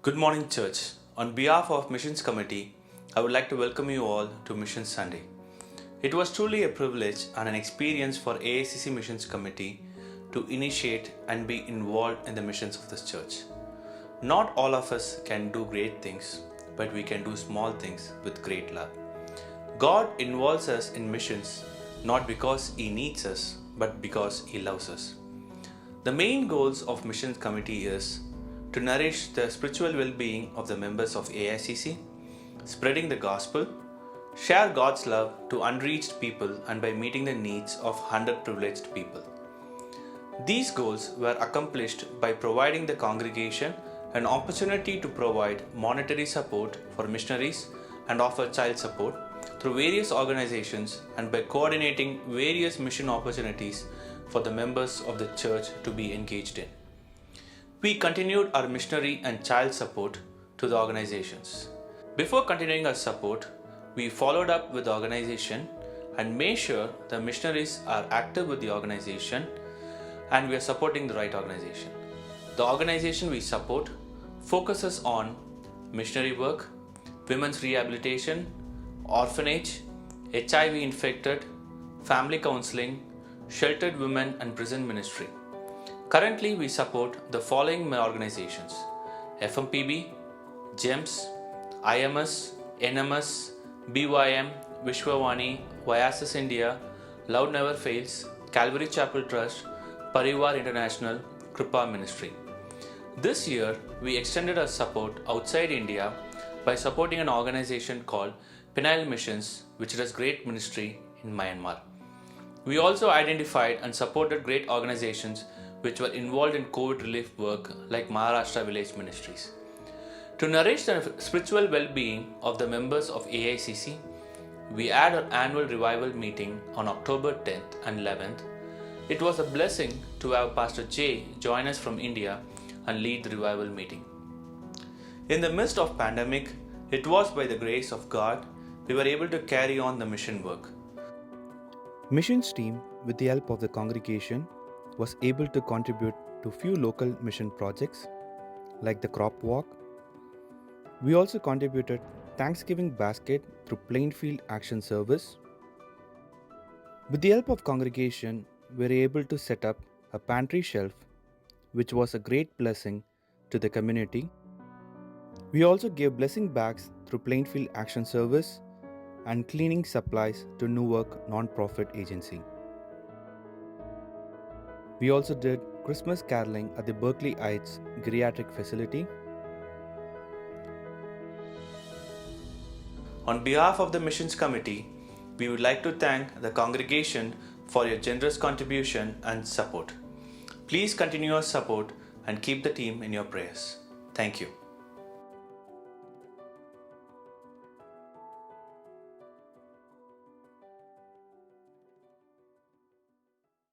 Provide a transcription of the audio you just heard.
Good morning, Church. On behalf of Missions Committee, I would like to welcome you all to Mission Sunday. It was truly a privilege and an experience for AICC Missions Committee to initiate and be involved in the missions of this church. Not all of us can do great things, but we can do small things with great love. God involves us in missions not because He needs us, but because He loves us. The main goals of Missions Committee is to nourish the spiritual well-being of the members of AICC, spreading the gospel, share God's love to unreached people and by meeting the needs of underprivileged people. These goals were accomplished by providing the congregation an opportunity to provide monetary support for missionaries and offer child support through various organizations and by coordinating various mission opportunities for the members of the church to be engaged in. We continued our missionary and child support to the organizations. Before continuing our support, we followed up with the organization and made sure the missionaries are active with the organization and we are supporting the right organization. The organization we support focuses on missionary work, women's rehabilitation, orphanage, HIV infected, family counseling, sheltered women and prison ministry. Currently, we support the following organizations: FMPB, GEMS, IMS, NMS, BYM, Vishwavani, Vyasis India, Love Never Fails, Calvary Chapel Trust, Parivar International, Kripa Ministry. This year, we extended our support outside India by supporting an organization called Peniel Missions, which does great ministry in Myanmar. We also identified and supported great organizations which were involved in COVID relief work like Maharashtra Village Ministries. To nourish the spiritual well-being of the members of AICC, we had our annual revival meeting on October 10th and 11th. It was a blessing to have Pastor Jay join us from India and lead the revival meeting. In the midst of pandemic, it was by the grace of God we were able to carry on the mission work. Missions team, with the help of the congregation, was able to contribute to few local mission projects like the crop walk. We also contributed Thanksgiving basket through Plainfield Action Service. With the help of congregation, we were able to set up a pantry shelf, which was a great blessing to the community. We also gave blessing bags through Plainfield Action Service and cleaning supplies to Newark non-profit agency. We also did Christmas caroling at the Berkeley Heights Geriatric Facility. On behalf of the Missions Committee, we would like to thank the congregation for your generous contribution and support. Please continue your support and keep the team in your prayers. Thank you.